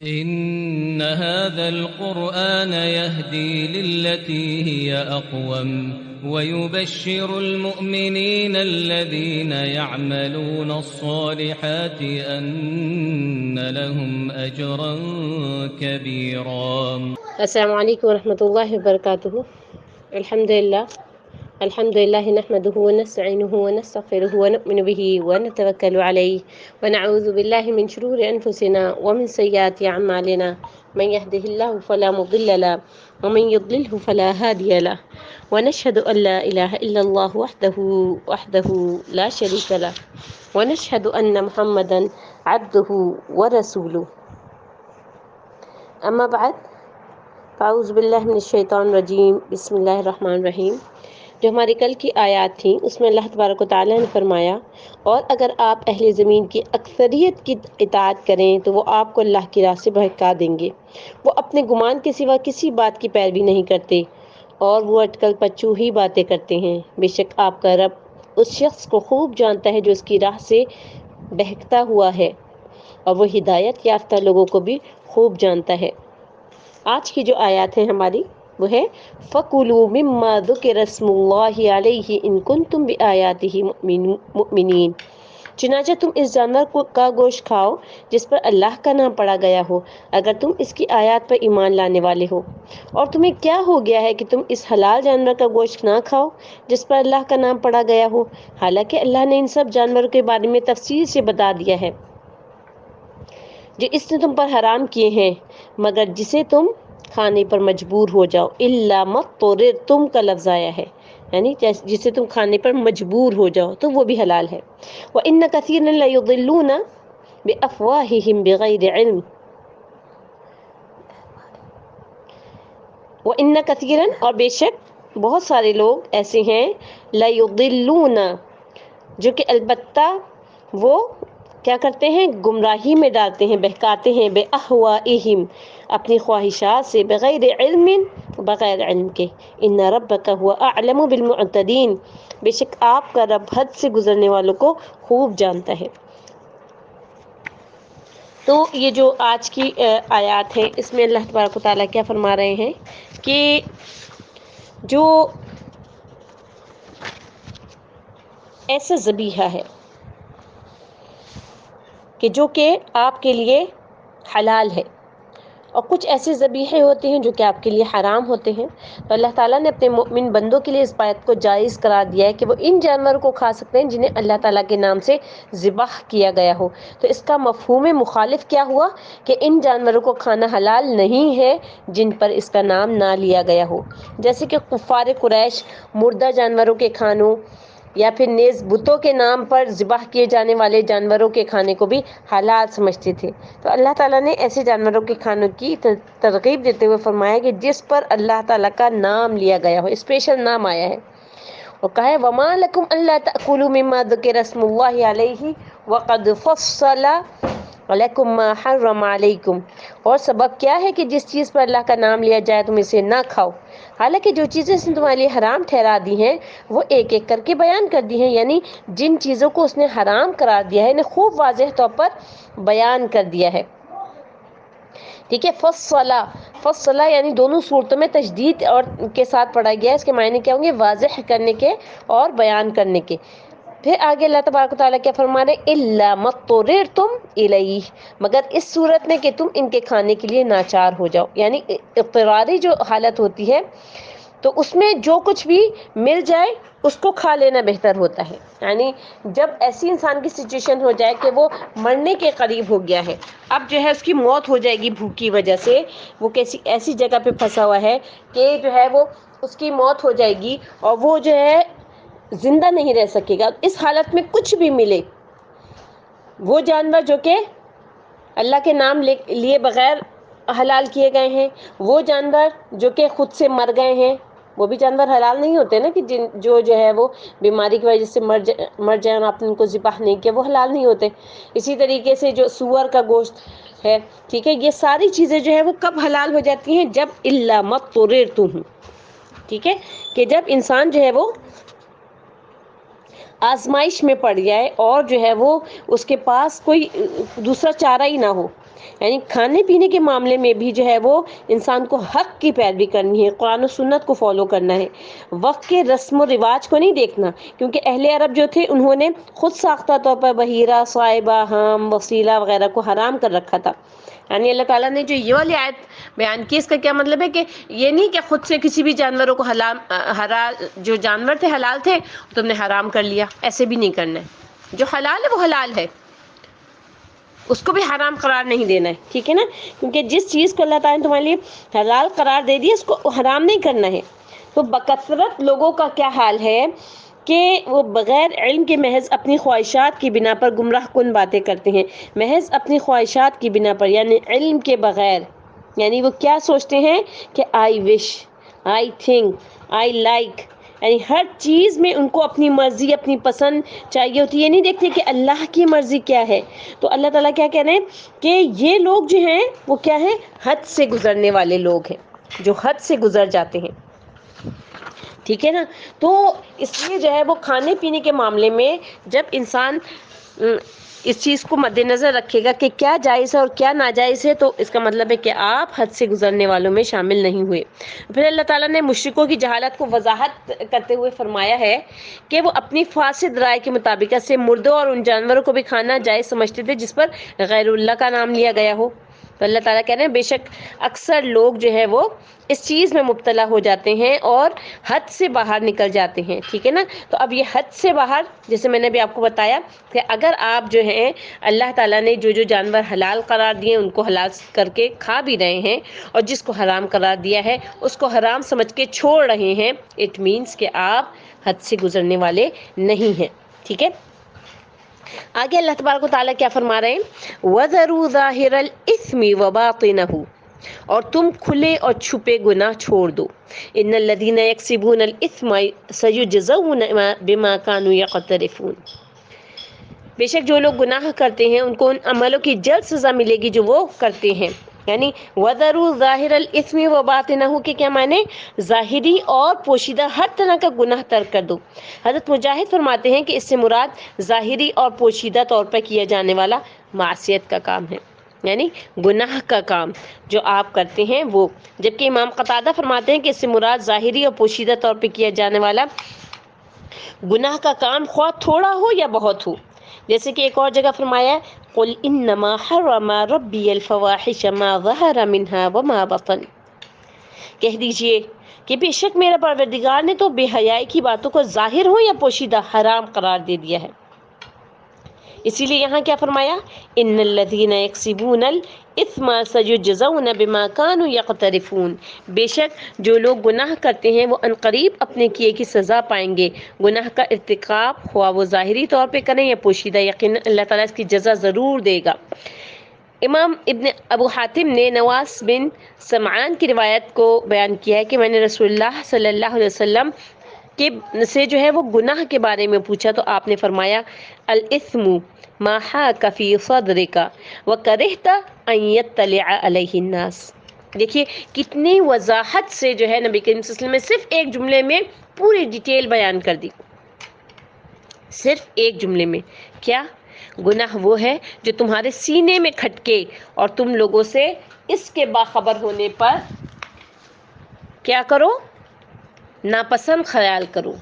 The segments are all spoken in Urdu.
إن هذا القرآن يهدي للتي هي أقوم ويبشر المؤمنين الذين يعملون الصالحات أن لهم أجرا كبيرا. السلام علیکم ورحمۃ اللہ وبرکاتہ. الحمد للہ نحمده ونستعینه ونستغفره ونؤمن به ونتوکل علیہ ونعوذ باللہ من شرور انفسنا ومن سیئات اعمالنا من يهده الله فلا مضل له ومن يضلله فلا هادي له ونشهد ان لا اله الا الله وحده لا شريك له ونشهد ان محمدا عبده ورسوله. اما بعد اعوذ باللہ من الشیطان الرجیم. بسم اللہ الرحمن الرحیم. جو ہماری کل کی آیات تھیں اس میں اللہ تبارک و تعالیٰ نے فرمایا، اور اگر آپ اہل زمین کی اکثریت کی اطاعت کریں تو وہ آپ کو اللہ کی راہ سے بہکا دیں گے. وہ اپنے گمان کے سوا کسی بات کی پیروی نہیں کرتے اور وہ اٹکل پچو ہی باتیں کرتے ہیں. بے شک آپ کا رب اس شخص کو خوب جانتا ہے جو اس کی راہ سے بہکتا ہوا ہے، اور وہ ہدایت یافتہ لوگوں کو بھی خوب جانتا ہے. آج کی جو آیات ہیں ہماری وہ ہے فَكُلُوا مِمَّا ذُكِرَ اسْمُ اللَّهِ عَلَيْهِ إِن كُنتُم بِآيَاتِهِ مُؤْمِنِينَ. چنانچہ تم اس جانور کا گوشت کھاؤ جس پر اللہ کا نام پڑا گیا ہو، اگر تم اس کی آیات پر ایمان لانے والے ہو. اور تمہیں کیا ہو گیا ہے کہ تم اس حلال جانور کا گوشت نہ کھاؤ جس پر اللہ کا نام پڑا گیا ہو، حالانکہ اللہ نے ان سب جانوروں کے بارے میں تفصیل سے بتا دیا ہے جو اس نے تم پر حرام کیے ہیں، مگر جسے تم کھانے پر مجبور ہو جاؤ. الا ما اضطررتم کا لفظ آیا ہے، یعنی جسے تم کھانے پر مجبور ہو جاؤ تو وہ بھی حلال ہے. وَإِنَّ كَثِيرًا لَيُضِلُّونَ بِأَفْوَاهِهِمْ بِغَيْرِ عِلْمٍ. وَإِنَّ كَثِيرًا اور بے شک بہت سارے لوگ ایسے ہیں لَيُضِلُّونَ جو کہ البتہ وہ کیا کرتے ہیں، گمراہی میں ڈالتے ہیں، بہکاتے ہیں، بِأَهْوَائِهِمْ اپنی خواہشات سے، بغیر علم بغیر علم کے. ان ربک هو اعلم بالمعتدین بے شک آپ کا رب حد سے گزرنے والوں کو خوب جانتا ہے. تو یہ جو آج کی آیات ہیں اس میں اللہ تبارک و تعالیٰ کیا فرما رہے ہیں کہ جو ایسا ذبیحہ ہے کہ جو کہ آپ کے لیے حلال ہے، اور کچھ ایسے ذبیحے ہوتے ہیں جو کہ آپ کے لیے حرام ہوتے ہیں، تو اللہ تعالیٰ نے اپنے مومن بندوں کے لیے اس بات کو جائز قرار دیا ہے کہ وہ ان جانوروں کو کھا سکتے ہیں جنہیں اللہ تعالیٰ کے نام سے ذبح کیا گیا ہو. تو اس کا مفہوم مخالف کیا ہوا کہ ان جانوروں کو کھانا حلال نہیں ہے جن پر اس کا نام نہ لیا گیا ہو، جیسے کہ کفار قریش مردہ جانوروں کے کھانوں یا پھر نیز بتوں کے نام پر ذبح کیے جانے والے جانوروں کے کھانے کو بھی حلال سمجھتے تھے. تو اللہ تعالیٰ نے ایسے جانوروں کے کھانوں کی ترغیب دیتے ہوئے فرمایا کہ جس پر اللہ تعالیٰ کا نام لیا گیا ہو، اسپیشل نام آیا ہے، اور کہا ہے وَمَا لَكُمْ أَلَّا تَأْكُلُوا مِمَّا ذُكِرَ اسْمُ اللَّهِ عَلَيْهِ وَقَدْ فَصَّلَ لَكُمْ مَا حَرَّمَ عَلَيْكُمْ. اور سبب کیا ہے کہ جس چیز پر اللہ کا نام لیا جائے تم اسے نہ کھاؤ، حالانکہ جو چیزیں اس نے تمہارے لیے حرام ٹھہرا دی ہیں وہ ایک ایک کر کے بیان کر دی ہیں. یعنی جن چیزوں کو اس نے حرام قرار دیا ہے انہیں خوب واضح طور پر بیان کر دیا ہے. ٹھیک ہے. فصلہ یعنی دونوں صورتوں میں تشدید اور کے ساتھ پڑھا گیا ہے. اس کے معنی کیا ہوں گے، واضح کرنے کے اور بیان کرنے کے. پھر آگے اللہ تبارک و تعالیٰ کیا فرما رہے، الا ما اضطررتم الیہ مگر اس صورت میں کہ تم ان کے کھانے کے لیے ناچار ہو جاؤ. یعنی اضطراری جو حالت ہوتی ہے تو اس میں جو کچھ بھی مل جائے اس کو کھا لینا بہتر ہوتا ہے. یعنی جب ایسی انسان کی سچویشن ہو جائے کہ وہ مرنے کے قریب ہو گیا ہے، اب جو ہے اس کی موت ہو جائے گی بھوک کی وجہ سے، وہ کیسی ایسی جگہ پہ پھنسا ہوا ہے کہ جو ہے وہ اس کی موت ہو جائے گی اور وہ جو ہے زندہ نہیں رہ سکے گا. اس حالت میں کچھ بھی ملے، وہ جانور جو کہ اللہ کے نام لیے بغیر حلال کیے گئے ہیں، وہ جانور جو کہ خود سے مر گئے ہیں، وہ بھی جانور حلال نہیں ہوتے نا، کہ جو ہے وہ بیماری کی وجہ سے مر جائیں اور آپ نے ان کو ذبح نہیں کیا، وہ حلال نہیں ہوتے. اسی طریقے سے جو سور کا گوشت ہے، ٹھیک ہے، یہ ساری چیزیں جو ہے وہ کب حلال ہو جاتی ہیں، جب الا ما اضطررتم، ٹھیک ہے، کہ جب انسان جو ہے وہ آزمائش میں پڑ جائے اور جو ہے وہ اس کے پاس کوئی دوسرا چارہ ہی نہ ہو. یعنی کھانے پینے کے معاملے میں بھی جو ہے وہ انسان کو حق کی پیروی کرنی ہے، قرآن و سنت کو فالو کرنا ہے، وقت کے رسم و رواج کو نہیں دیکھنا، کیونکہ اہل عرب جو تھے انہوں نے خود ساختہ طور پر بحیرہ، صائبہ، حام، وسیلہ وغیرہ کو حرام کر رکھا تھا۔ یعنی اللہ تعالیٰ نے جو یہ والی آیت بیان کی، اس کا کیا مطلب ہے کہ یہ نہیں کہ خود سے کسی بھی جانوروں کو حلال جو جانور تھے حلال تھے تم نے حرام کر لیا، ایسے بھی نہیں کرنا ہے۔ جو حلال ہے وہ حلال ہے، اس کو بھی حرام قرار نہیں دینا ہے، ٹھیک ہے نا، کیونکہ جس چیز کو اللہ تعالیٰ نے تمہارے لیے حلال قرار دے دیا اس کو حرام نہیں کرنا ہے۔ تو بکثرت لوگوں کا کیا حال ہے کہ وہ بغیر علم کے محض اپنی خواہشات کی بنا پر گمراہ کن باتیں کرتے ہیں، محض اپنی خواہشات کی بنا پر، یعنی علم کے بغیر۔ یعنی وہ کیا سوچتے ہیں کہ آئی وش، آئی تھنک، آئی لائک، یعنی ہر چیز میں ان کو اپنی مرضی، اپنی پسند چاہیے ہوتی ہے، یہ نہیں دیکھتے کہ اللہ کی مرضی کیا ہے۔ تو اللہ تعالیٰ کیا کہہ رہے ہیں کہ یہ لوگ جو ہیں وہ کیا ہیں، حد سے گزرنے والے لوگ ہیں، جو حد سے گزر جاتے ہیں، ٹھیک ہے نا۔ تو اس لیے جو ہے وہ کھانے پینے کے معاملے میں جب انسان اس چیز کو مد نظر رکھے گا کہ کیا جائز ہے اور کیا ناجائز ہے، تو اس کا مطلب ہے کہ آپ حد سے گزرنے والوں میں شامل نہیں ہوئے۔ پھر اللہ تعالیٰ نے مشرکوں کی جہالت کو وضاحت کرتے ہوئے فرمایا ہے کہ وہ اپنی فاسد رائے کے مطابق سے مردوں اور ان جانوروں کو بھی کھانا جائز سمجھتے تھے جس پر غیر اللہ کا نام لیا گیا ہو۔ تو اللہ تعالیٰ کہہ رہے ہیں بے شک اکثر لوگ جو ہے وہ اس چیز میں مبتلا ہو جاتے ہیں اور حد سے باہر نکل جاتے ہیں، ٹھیک ہے نا۔ تو اب یہ حد سے باہر، جیسے میں نے بھی آپ کو بتایا کہ اگر آپ جو ہیں اللہ تعالیٰ نے جو جانور حلال قرار دیے ان کو حلال کر کے کھا بھی رہے ہیں، اور جس کو حرام قرار دیا ہے اس کو حرام سمجھ کے چھوڑ رہے ہیں، اٹ مینس کہ آپ حد سے گزرنے والے نہیں ہیں، ٹھیک ہے۔ آگے اللہ تبارک و تعالیٰ کیا فرما رہے ہیں، وَذَرُوا ظَاهِرَ الْإِثْمِ وَبَاطِنَهُ، اور تم کھلے اور چھپے گناہ چھوڑ دو، ان الذین یکسبون الاثم سیجزون بما كانوا یقترفون، بے شک جو لوگ گناہ کرتے ہیں ان کو ان عملوں کی جلد سزا ملے گی جو وہ کرتے ہیں۔ یعنی وَذَرُوا ظَاهِرَ الْإِثْمِ وَبَاطِنَهُ کے کیا معنی، ظاہری اور پوشیدہ ہر طرح کا گناہ ترک کر دو۔ حضرت مجاہد فرماتے ہیں کہ اس سے مراد ظاہری اور پوشیدہ طور پر کیا جانے والا معصیت کا کام ہے، یعنی گناہ کا کام جو آپ کرتے ہیں وہ، جبکہ امام قتادہ فرماتے ہیں کہ اس سے مراد ظاہری اور پوشیدہ طور پہ کیا جانے والا گناہ کا کام خواہ تھوڑا ہو یا بہت ہو، جیسے کہ ایک اور جگہ فرمایا ہے قُلْ إِنَّمَا حَرَّمَ رَبِّيَ الْفَوَاحِشَ مَا ظَهَرَ مِنْهَا وَمَا بَطَنَ، کہہ دیجئے کہ بے شک میرا پروردگار نے تو بے حیائی کی باتوں کو ظاہر ہو یا پوشیدہ حرام قرار دے دیا ہے۔ اسی لیے یہاں کیا فرمایا، ان الذین یکسبون الاثم سیجزون بما كانوا یقترفون، بے شک جو لوگ گناہ کرتے ہیں وہ عنقریب اپنے کیے کی سزا پائیں گے، گناہ کا ارتکاب خواہ وہ ظاہری طور پہ کریں یا پوشیدہ، یقیناً اللہ تعالیٰ اس کی جزا ضرور دے گا۔ امام ابن ابو حاتم نے نواس بن سمعان کی روایت کو بیان کیا ہے کہ میں نے رسول اللہ صلی اللہ علیہ وسلم سے جو ہے وہ گناہ کے بارے میں پوچھا تو آپ نے فرمایا الاثم ما حاک فی صدرک وکرہت ان یطلع علیہ الناس۔ دیکھیے کتنی وضاحت سے جو ہے نبی کریم صلی اللہ علیہ وسلم نے صرف ایک جملے میں پوری ڈیٹیل بیان کر دی، صرف ایک جملے میں، کیا گناہ وہ ہے جو تمہارے سینے میں کھٹکے اور تم لوگوں سے اس کے باخبر ہونے پر کیا کرو، ناپسند خیال کرو،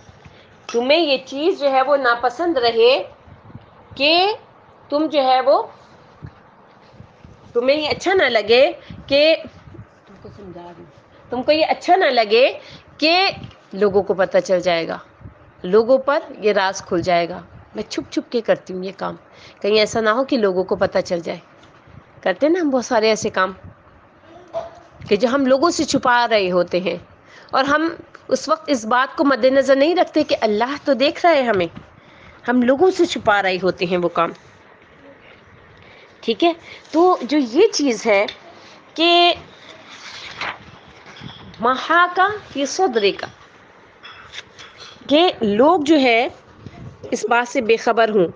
تمہیں یہ چیز جو ہے وہ ناپسند رہے کہ تم جو ہے وہ تمہیں یہ اچھا نہ لگے کہ تم کو یہ اچھا نہ لگے کہ لوگوں کو پتہ چل جائے گا، لوگوں پر یہ راز کھل جائے گا، میں چھپ چھپ کے کرتی ہوں یہ کام، کہیں ایسا نہ ہو کہ لوگوں کو پتہ چل جائے۔ کرتے ہیں نا ہم بہت سارے ایسے کام کہ جو ہم لوگوں سے چھپا رہے ہوتے ہیں، اور ہم اس وقت اس بات کو مد نظر نہیں رکھتے کہ اللہ تو دیکھ رہا ہے ہمیں، ہم لوگوں سے چھپا رہے ہوتے ہیں وہ کام، ٹھیک ہے۔ تو جو یہ چیز ہے کہ محاکا فی صدرک، کہ لوگ جو ہے اس بات سے بے خبر ہوں،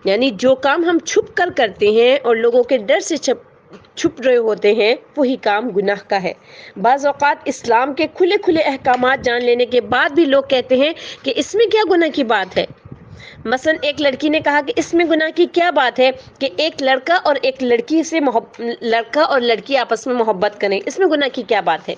یعنی جو کام ہم چھپ کر کرتے ہیں اور لوگوں کے ڈر سے چھپ رہے ہوتے ہیں وہی کام گناہ کا ہے۔ بعض اوقات اسلام کے کھلے کھلے احکامات جان لینے کے بعد بھی لوگ کہتے ہیں کہ اس میں کیا گناہ کی بات ہے، مثلا ایک لڑکی نے کہا کہ اس میں گناہ کی کیا بات ہے کہ ایک لڑکا اور ایک لڑکی سے لڑکا اور لڑکی آپس میں محبت کریں، اس میں گناہ کی کیا بات ہے؟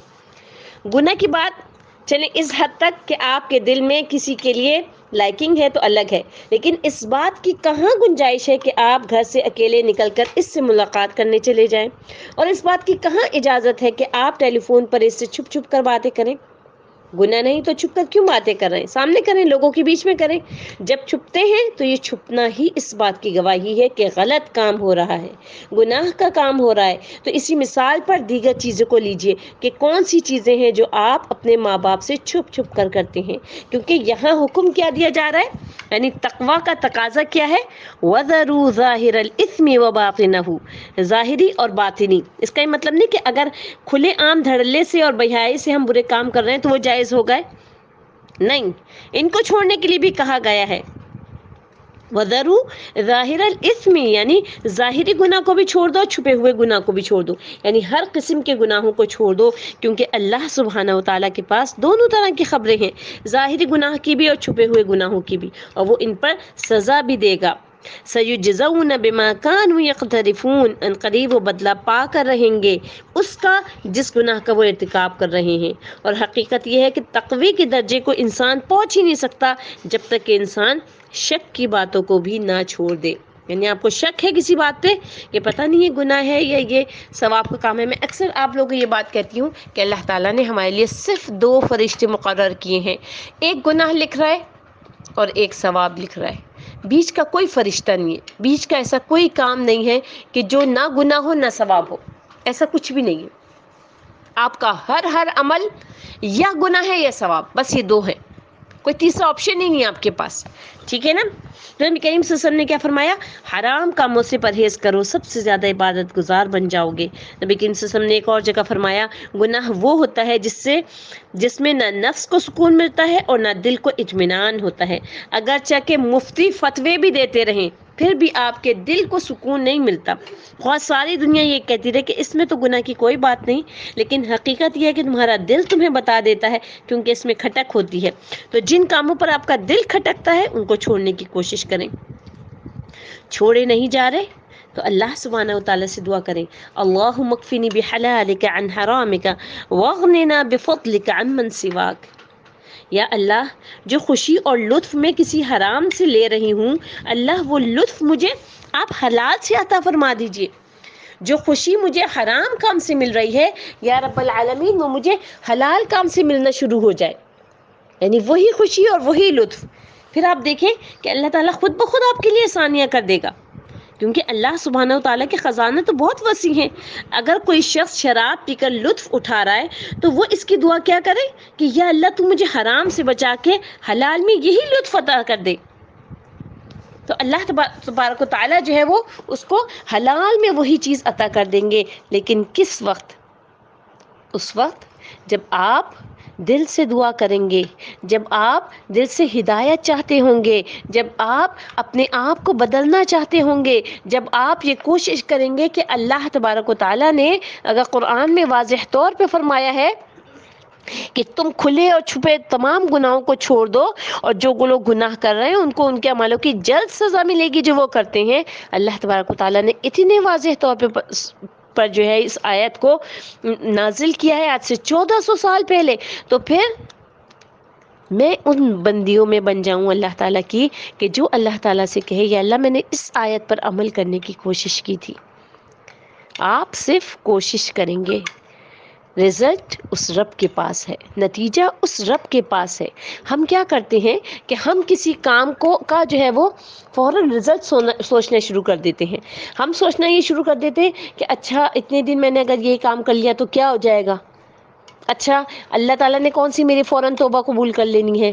گناہ کی بات چلیں اس حد تک کہ آپ کے دل میں کسی کے لیے لائکنگ ہے تو الگ ہے، لیکن اس بات کی کہاں گنجائش ہے کہ آپ گھر سے اکیلے نکل کر اس سے ملاقات کرنے چلے جائیں، اور اس بات کی کہاں اجازت ہے کہ آپ ٹیلی فون پر اس سے چھپ چھپ کر باتیں کریں؟ گناہ نہیں تو چھپ کر کیوں باتیں کر رہے ہیں؟ سامنے کریں، لوگوں کے بیچ میں کریں۔ جب چھپتے ہیں تو یہ چھپنا ہی اس بات کی گواہی ہے کہ غلط کام ہو رہا ہے، گناہ کا کام ہو رہا ہے۔ تو اسی مثال پر دیگر چیزوں کو لیجئے کہ کون سی چیزیں ہیں جو آپ اپنے ماں باپ سے چھپ چھپ کر کرتے ہیں، کیونکہ یہاں حکم کیا دیا جا رہا ہے، یعنی تقویٰ کا تقاضا کیا ہے؟ وَذَرُوا ظَاهِرَ الْإِثْمِ وَبَاطِنَهُ، ظاہری اور باطنی۔ اس کا یہ مطلب نہیں کہ اگر کھلے عام دھڑلے سے اور بہائی سے ہم برے کام کر رہے ہیں تو وہ جائز ہو گئے، نہیں، ان کو چھوڑنے کے لیے بھی کہا گیا ہے۔ وَذَرُوا ظَاهِرَ الْإِثْمِ، یعنی ظاہری گناہ کو بھی چھوڑ دو، چھپے ہوئے گناہ کو بھی چھوڑ دو، یعنی ہر قسم کے گناہوں کو چھوڑ دو، کیونکہ اللہ سبحانہ وتعالیٰ کے پاس دونوں طرح کی خبریں ہیں، ظاہری گناہ کی بھی اور چھپے ہوئے گناہوں کی بھی، اور وہ ان پر سزا بھی دے گا۔ سَيُجْزَوْنَ بِمَا كَانُوا يَقْتَرِفُونَ، ان قریب وہ بدلہ پا کر رہیں گے اس کا جس گناہ کا وہ ارتکاب کر رہے ہیں۔ اور حقیقت یہ ہے کہ تقوی کے درجے کو انسان پہنچ ہی نہیں سکتا جب تک کہ انسان شک کی باتوں کو بھی نہ چھوڑ دے۔ یعنی آپ کو شک ہے کسی بات پہ کہ پتہ نہیں یہ گناہ ہے یا یہ ثواب کا کام ہے۔ میں اکثر آپ لوگوں کو یہ بات کہتی ہوں کہ اللہ تعالیٰ نے ہمارے لیے صرف 2 فرشتے مقرر کیے ہیں، ایک گناہ لکھ رہا ہے اور ایک ثواب لکھ رہا ہے، بیچ کا کوئی فرشتہ نہیں ہے، بیچ کا ایسا کوئی کام نہیں ہے کہ جو نہ گناہ ہو نہ ثواب ہو، ایسا کچھ بھی نہیں ہے۔ آپ کا ہر عمل یا گناہ ہے یا ثواب، بس یہ 2 ہیں، کوئی تیسرا آپشن ہی نہیں ہے آپ کے پاس، ٹھیک ہے نا؟ نبی کریم صلی اللہ علیہ وسلم نے کیا فرمایا؟ حرام کاموں سے پرہیز کرو، سب سے زیادہ عبادت گزار بن جاؤ گے۔ نبی کریم صلی اللہ علیہ وسلم نے ایک اور جگہ فرمایا گناہ وہ ہوتا ہے جس میں نہ نفس کو سکون ملتا ہے اور نہ دل کو اطمینان ہوتا ہے، اگرچہ کہ مفتی فتوے بھی دیتے رہیں پھر بھی آپ کے دل کو سکون نہیں ملتا، بہت ساری دنیا یہ کہتی رہے کہ اس میں تو گناہ کی کوئی بات نہیں، لیکن حقیقت یہ ہے کہ تمہارا دل تمہیں بتا دیتا ہے، کیونکہ اس میں کھٹک ہوتی ہے۔ تو جن کاموں پر آپ کا دل کھٹکتا ہے ان کو چھوڑنے کی کوشش کریں، چھوڑے نہیں جا رہے تو اللہ سبحانہ وتعالیٰ سے دعا کریں، اللہم اکفنی بحلالک عن حرامک واغننا بفضلک عن من سواک۔ یا اللہ، جو خوشی اور لطف میں کسی حرام سے لے رہی ہوں، اللہ وہ لطف مجھے آپ حلال سے عطا فرما دیجئے۔ جو خوشی مجھے حرام کام سے مل رہی ہے یا رب العالمین وہ مجھے حلال کام سے ملنا شروع ہو جائے، یعنی وہی خوشی اور وہی لطف، پھر آپ دیکھیں کہ اللہ تعالیٰ خود بخود آپ کے لیے آسانیاں کر دے گا، کیونکہ اللہ سبحانہ وتعالیٰ کے خزانے تو بہت وسیع ہیں۔ اگر کوئی شخص شراب پی کر لطف اٹھا رہا ہے تو وہ اس کی دعا کیا کرے کہ یا اللہ تو مجھے حرام سے بچا کے حلال میں یہی لطف عطا کر دے، تو اللہ تبارک و تعالیٰ جو ہے وہ اس کو حلال میں وہی چیز عطا کر دیں گے۔ لیکن کس وقت؟ اس وقت جب آپ دل سے دعا کریں گے، جب آپ دل سے ہدایت چاہتے ہوں گے، جب آپ اپنے آپ کو بدلنا چاہتے ہوں گے، جب آپ یہ کوشش کریں گے کہ اللہ تبارک و تعالیٰ نے اگر قرآن میں واضح طور پہ فرمایا ہے کہ تم کھلے اور چھپے تمام گناہوں کو چھوڑ دو، اور جو لوگ گناہ کر رہے ہیں ان کو ان کے اعمالوں کی جلد سزا ملے گی جو وہ کرتے ہیں، اللہ تبارک و تعالیٰ نے اتنے واضح طور پر جو ہے اس آیت کو نازل کیا ہے آج سے 1400 سال پہلے، تو پھر میں ان بندیوں میں بن جاؤں اللہ تعالیٰ کی کہ جو اللہ تعالیٰ سے کہے یا اللہ میں نے اس آیت پر عمل کرنے کی کوشش کی تھی۔ آپ صرف کوشش کریں گے، رزلٹ اس رب کے پاس ہے، نتیجہ اس رب کے پاس ہے۔ ہم کیا کرتے ہیں کہ ہم کسی کام کا جو ہے وہ فوراً رزلٹ سوچنا شروع کر دیتے ہیں۔ ہم سوچنا یہ شروع کر دیتے ہیں کہ اچھا اتنے دن میں نے اگر یہ کام کر لیا تو کیا ہو جائے گا، اچھا اللہ تعالیٰ نے کون سی میری فوراً توبہ قبول کر لینی ہے۔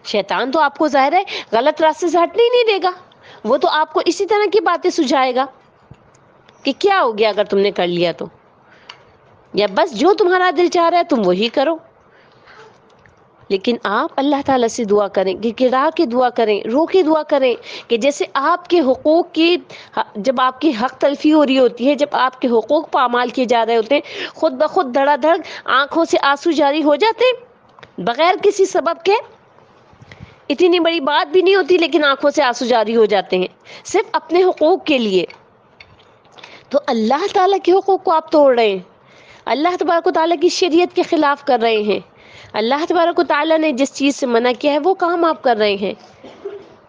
شیطان تو آپ کو ظاہر ہے غلط راستے سے ہٹنے ہی نہیں دے گا، وہ تو آپ کو اسی طرح کی باتیں سجھائے گا کہ کیا ہو گیا اگر تم نے کر لیا تو، یا بس جو تمہارا دل چاہ رہا ہے تم وہی کرو۔ لیکن آپ اللہ تعالیٰ سے دعا کریں، گڑا کے دعا کریں، رو کے دعا کریں کہ جیسے آپ کے حقوق کی، جب آپ کی حق تلفی ہو رہی ہوتی ہے، جب آپ کے حقوق پامال کیے جا رہے ہوتے ہیں، خود بخود دھڑا دھڑ آنکھوں سے آنسو جاری ہو جاتے ہیں بغیر کسی سبب کے، اتنی بڑی بات بھی نہیں ہوتی لیکن آنکھوں سے آنسو جاری ہو جاتے ہیں صرف اپنے حقوق کے لیے. تو اللہ تعالیٰ کے حقوق کو آپ توڑ رہے ہیں، اللہ تبارک و تعالیٰ کی شریعت کے خلاف کر رہے ہیں، اللہ تبارک و تعالیٰ نے جس چیز سے منع کیا ہے وہ کام آپ کر رہے ہیں.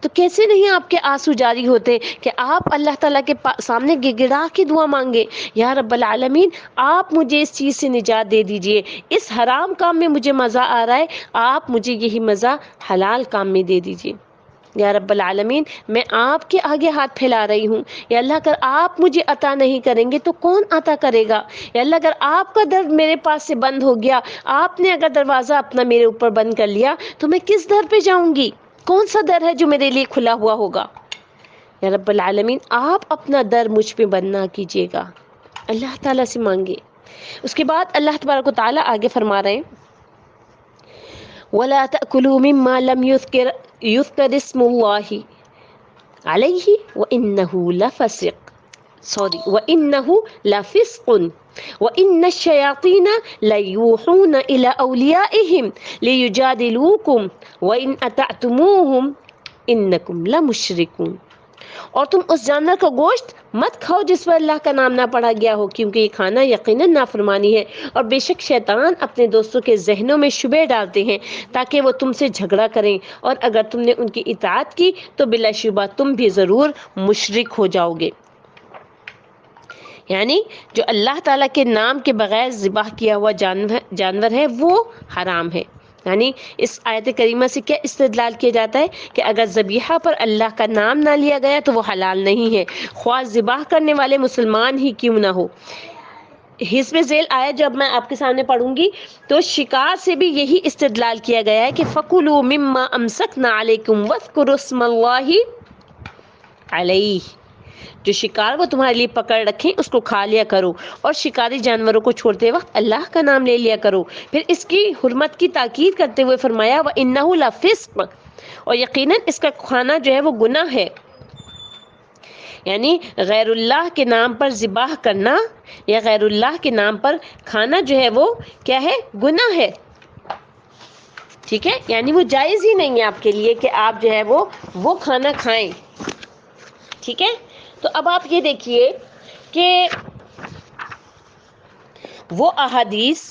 تو کیسے نہیں آپ کے آنسو جاری ہوتے کہ آپ اللہ تعالیٰ کے سامنے گڑ گڑا کے دعا مانگے، یا رب العالمین آپ مجھے اس چیز سے نجات دے دیجئے، اس حرام کام میں مجھے مزہ آ رہا ہے، آپ مجھے یہی مزہ حلال کام میں دے دیجئے. یا رب العالمین میں آپ کے آگے ہاتھ پھیلا رہی ہوں، یا اللہ اگر آپ مجھے عطا نہیں کریں گے تو کون عطا کرے گا؟ یا اللہ اگر آپ کا در میرے پاس سے بند ہو گیا، آپ نے اگر دروازہ اپنا میرے اوپر بند کر لیا تو میں کس در پہ جاؤں گی؟ کون سا در ہے جو میرے لیے کھلا ہوا ہوگا؟ یا رب العالمین آپ اپنا در مجھ پہ بند نہ کیجیے گا. اللہ تعالیٰ سے مانگے. اس کے بعد اللہ تبارک و تعالیٰ آگے فرما رہے ہیں وَلَا تَأْكُلُوا مِمَّا لَمْ يُذْكَرِ اسْمُ اللَّهِ عَلَيْهِ وَإِنَّهُ لَفِسْقٌ وَإِنَّ الشَّيَاطِينَ لَيُوحُونَ إِلَىٰ أَوْلِيَائِهِمْ لِيُجَادِلُوكُمْ وَإِنْ أَطَعْتُمُوهُمْ إِنَّكُمْ لَمُشْرِكُونَ. اور تم اس جانور کا گوشت مت کھاؤ جس پر اللہ کا نام نہ پڑھا گیا ہو، کیونکہ یہ کھانا یقیناً نافرمانی ہے، اور بے شک شیطان اپنے دوستوں کے ذہنوں میں شبہ ڈالتے ہیں تاکہ وہ تم سے جھگڑا کریں، اور اگر تم نے ان کی اطاعت کی تو بلا شبہ تم بھی ضرور مشرک ہو جاؤ گے. یعنی جو اللہ تعالیٰ کے نام کے بغیر ذبح کیا ہوا جانور ہے وہ حرام ہے. یعنی اس آیت کریمہ سے کیا استدلال کیا جاتا ہے کہ اگر ذبیحہ پر اللہ کا نام نہ لیا گیا تو وہ حلال نہیں ہے، خواہ ذبح کرنے والے مسلمان ہی کیوں نہ ہو. حسب ذیل آیت جب میں آپ کے سامنے پڑھوں گی تو شکار سے بھی یہی استدلال کیا گیا ہے کہ فَكُلُوا مِمَّا أَمْسَكْنَا عَلَيْكُمْ وَاذْكُرُوا اسْمَ اللَّهِ عَلَيْهِ. جو شکار وہ تمہارے لیے پکڑ رکھیں اس کو کھا لیا کرو، اور شکاری جانوروں کو چھوڑتے وقت اللہ کا نام لے لیا کرو. پھر اس کی حرمت کی تاکید کرتے ہوئے فرمایا وَإِنَّهُ لَفِسْقٌ، اور یقیناً اس کا کھانا جو ہے وہ گناہ ہے. یعنی غیر اللہ کے نام پر ذبح کرنا یا غیر اللہ کے نام پر کھانا جو ہے وہ کیا ہے؟ گناہ ہے. ٹھیک ہے، یعنی وہ جائز ہی نہیں ہے آپ کے لیے کہ آپ جو ہے وہ کھانا کھائیں. ٹھیک ہے. تو اب آپ یہ دیکھیے کہ وہ احادیث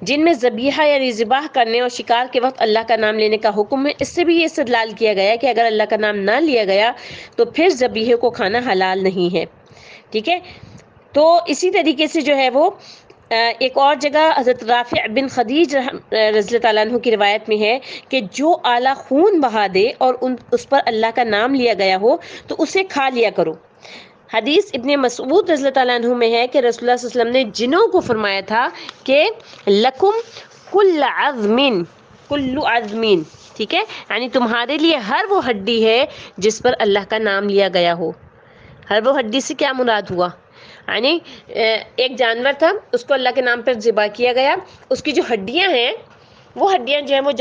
جن میں ذبیحہ یعنی ذبح کرنے اور شکار کے وقت اللہ کا نام لینے کا حکم ہے، اس سے بھی یہ استدلال کیا گیا کہ اگر اللہ کا نام نہ لیا گیا تو پھر ذبیحے کو کھانا حلال نہیں ہے. ٹھیک ہے. تو اسی طریقے سے جو ہے وہ ایک اور جگہ حضرت رافع بن خدیج رضی اللہ تعالیٰ عنہ کی روایت میں ہے کہ جو اعلیٰ خون بہا دے اور اس پر اللہ کا نام لیا گیا ہو تو اسے کھا لیا کرو. حدیث ابن مسعود رضی اللہ تعالیٰ عنہ میں ہے کہ رسول اللہ صلی اللہ علیہ وسلم نے جنوں کو فرمایا تھا کہ لکم کل عظم، ٹھیک ہے، یعنی تمہارے لیے ہر وہ ہڈی ہے جس پر اللہ کا نام لیا گیا ہو. ہر وہ ہڈی سے کیا مراد ہوا؟ یعنی ایک جانور تھا، اس کو اللہ کے نام پر ذبح کیا گیا، اس کی جو ہڈیاں ہیں وہ ہڈیاں جو ہیں وہ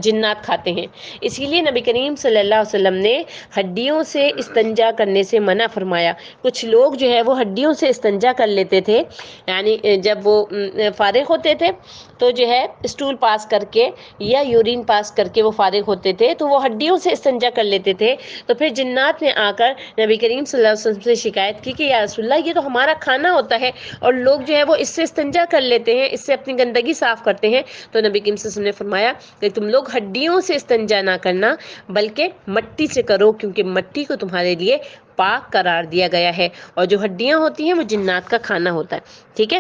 جنات کھاتے ہیں. اسی لیے نبی کریم صلی اللہ علیہ وسلم نے ہڈیوں سے استنجا کرنے سے منع فرمایا. کچھ لوگ جو ہے وہ ہڈیوں سے استنجا کر لیتے تھے، یعنی جب وہ فارغ ہوتے تھے تو جو ہے اسٹول پاس کر کے یا یورین پاس کر کے وہ فارغ ہوتے تھے تو وہ ہڈیوں سے استنجا کر لیتے تھے. تو پھر جنات نے آ کر نبی کریم صلی اللہ علیہ وسلم سے شکایت کی کہ یا رسول اللہ یہ تو ہمارا کھانا ہوتا ہے اور لوگ جو ہے وہ اس سے استنجا کر لیتے ہیں، اس سے اپنی گندگی صاف کرتے ہیں. تو نبی کریم صلی اللہ علیہ وسلم نے فرمایا کہ تم لوگ ہڈیوں سے استنجا نہ کرنا بلکہ مٹی سے کرو، کیونکہ مٹی کو تمہارے لیے پاک قرار دیا گیا ہے، اور جو ہڈیاں ہوتی ہیں وہ جنات کا کھانا ہوتا ہے. ٹھیک ہے.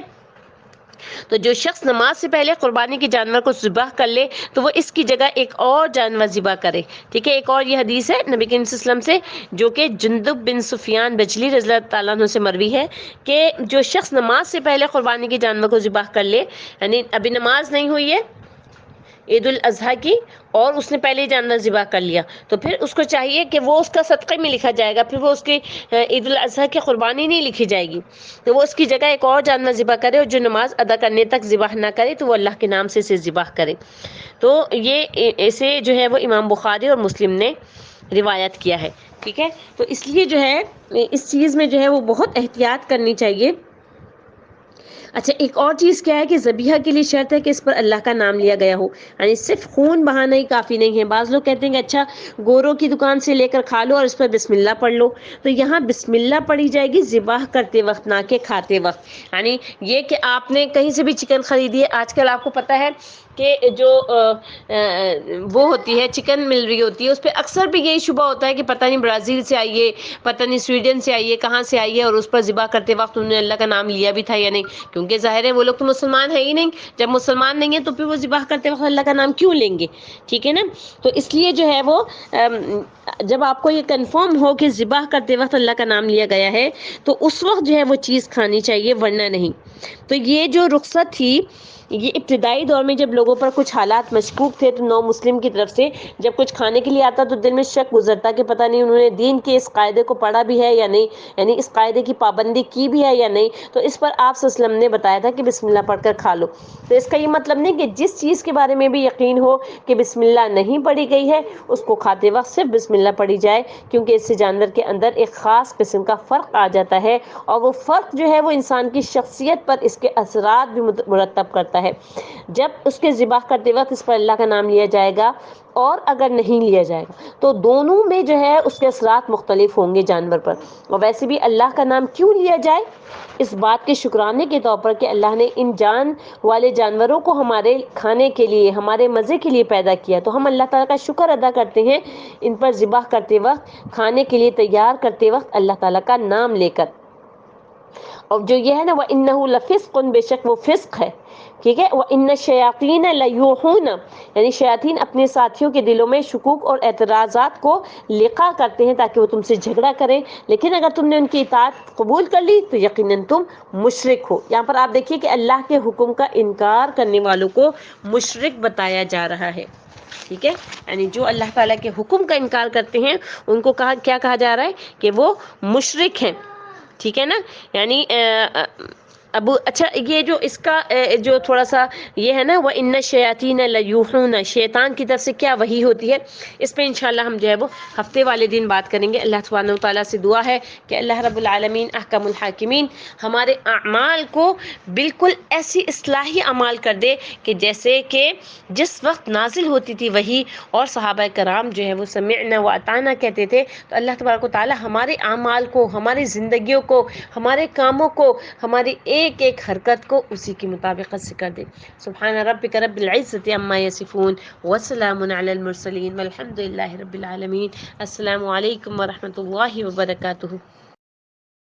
تو جو شخص نماز سے پہلے قربانی کے جانور کو ذبح کر لے تو وہ اس کی جگہ ایک اور جانور ذبح کرے. ٹھیک ہے. ایک اور یہ حدیث ہے نبی کریم صلی اللہ علیہ وسلم سے جو کہ جندب بن سفیان بجلی رضی اللہ تعالیٰ عنہ سے مروی ہے کہ جو شخص نماز سے پہلے قربانی کے جانور کو ذبح کر لے، یعنی ابھی نماز نہیں ہوئی ہے عید الاضحیٰ کی اور اس نے پہلے جانور ذبح کر لیا، تو پھر اس کو چاہیے کہ وہ اس کا صدقے میں لکھا جائے گا، پھر وہ اس کی عید الاضحیٰ کی قربانی نہیں لکھی جائے گی. تو وہ اس کی جگہ ایک اور جانور ذبح کرے، اور جو نماز ادا کرنے تک ذبح نہ کرے تو وہ اللہ کے نام سے اسے ذبح کرے. تو یہ اسے جو ہے وہ امام بخاری اور مسلم نے روایت کیا ہے. ٹھیک ہے. تو اس لیے جو ہے اس چیز میں جو ہے وہ بہت احتیاط کرنی چاہیے. اچھا ایک اور چیز کیا ہے کہ ذبیحہ کے لیے شرط ہے کہ اس پر اللہ کا نام لیا گیا ہو، یعنی صرف خون بہانا ہی کافی نہیں ہے۔ بعض لوگ کہتے ہیں کہ اچھا گوروں کی دکان سے لے کر کھا لو اور اس پر بسم اللہ پڑھ لو، تو یہاں بسم اللہ پڑھی جائے گی ذبح کرتے وقت، نہ کہ کھاتے وقت۔ یعنی یہ کہ آپ نے کہیں سے بھی چکن خریدی ہے، آج کل آپ کو پتہ ہے کہ جو وہ ہوتی ہے چکن مل رہی ہوتی ہے، اس پہ اکثر بھی یہی شبہ ہوتا ہے کہ پتہ نہیں برازیل سے آئی ہے، پتہ نہیں سویڈن سے آئی ہے، کہاں سے آئی ہے، اور اس پر ذبح کرتے وقت انہوں نے اللہ کا نام لیا بھی تھا یا نہیں، کیونکہ ظاہر ہے وہ لوگ تو مسلمان ہے ہی نہیں۔ جب مسلمان نہیں ہیں تو پھر وہ ذبح کرتے وقت اللہ کا نام کیوں لیں گے؟ ٹھیک ہے نا؟ تو اس لیے جو ہے وہ جب آپ کو یہ کنفرم ہو کہ ذبح کرتے وقت اللہ کا نام لیا گیا ہے تو اس وقت جو ہے وہ چیز کھانی چاہیے، ورنہ نہیں۔ تو یہ جو رخصت تھی، یہ ابتدائی دور میں جب لوگوں پر کچھ حالات مشکوک تھے تو نو مسلم کی طرف سے جب کچھ کھانے کے لیے آتا تو دل میں شک گزرتا کہ پتہ نہیں انہوں نے دین کے اس قاعدے کو پڑھا بھی ہے یا نہیں، یعنی اس قاعدے کی پابندی کی بھی ہے یا نہیں، تو اس پر آپ صلی اللہ علیہ وسلم نے بتایا تھا کہ بسم اللہ پڑھ کر کھا لو۔ تو اس کا یہ مطلب نہیں کہ جس چیز کے بارے میں بھی یقین ہو کہ بسم اللہ نہیں پڑھی گئی ہے اس کو کھاتے وقت صرف بسم اللہ پڑھی جائے، کیونکہ اس سے جانور کے اندر ایک خاص قسم کا فرق آ جاتا ہے، اور وہ فرق جو ہے وہ انسان کی شخصیت پر اس کے اثرات بھی مرتب کرتا ہے۔ جب اس کے ذبح کرتے وقت اس پر اللہ کا نام لیا جائے گا اور اگر نہیں لیا جائے گا تو دونوں میں جو ہے اس کے اثرات مختلف ہوں گے جانور پر۔ اور ویسے بھی اللہ کا نام کیوں لیا جائے؟ اس بات کے شکرانے کے طور پر کہ اللہ نے ان جان والے جانوروں کو ہمارے کھانے کے لیے، ہمارے مزے کے لیے پیدا کیا، تو ہم اللہ تعالیٰ کا شکر ادا کرتے ہیں ان پر ذبح کرتے وقت، کھانے کے لیے تیار کرتے وقت اللہ تعالیٰ کا نام لے کر۔ اور جو یہ ہے نا وَإِنَّهُ لَفِسْقٌ، بے شک وہ فسق ہے، ٹھیک ہے۔ وَإِنَّ الشَّيَاطِينَ لَيُوحُونَ، یعنی شیاطین اپنے ساتھیوں کے دلوں میں شکوک اور اعتراضات کو لقا کرتے ہیں تاکہ وہ تم سے جھگڑا کریں، لیکن اگر تم نے ان کی اطاعت قبول کر لی تو یقیناً تم مشرک ہو۔ یہاں پر آپ دیکھیے کہ اللہ کے حکم کا انکار کرنے والوں کو مشرک بتایا جا رہا ہے، ٹھیک ہے۔ یعنی جو اللہ تعالیٰ کے حکم کا انکار کرتے ہیں ان کو کیا کہا جا رہا ہے کہ وہ مشرک ہیں، ٹھیک ہے نا۔ یعنی اچھا یہ جو اس کا جو تھوڑا سا یہ ہے نا وَإِنَّ الشَّيَاطِينَ لَيُوحُونَ، شیطان کی طرف سے کیا وحی ہوتی ہے، اس پہ انشاءاللہ ہم جو ہے وہ ہفتے والے دن بات کریں گے۔ اللہ سبحانہ وتعالیٰ سے دعا ہے کہ اللہ رب العالمین احکم الحاکمین ہمارے اعمال کو بالکل ایسی اصلاحی اعمال کر دے کہ جیسے کہ جس وقت نازل ہوتی تھی وحی اور صحابہ کرام جو ہے وہ سمعنا واطعنا کہتے تھے، تو اللہ تبارک و تعالیٰ ہمارے اعمال کو، ہماری زندگیوں کو، ہمارے کاموں کو، ہماری ایک ایک حرکت کو اسی کے مطابقت سے کر دے۔ سبحان ربک رب العزت عما یصفون وسلام علی المرسلین والحمد للہ رب العالمین۔ السلام علیکم ورحمۃ اللہ وبرکاتہ۔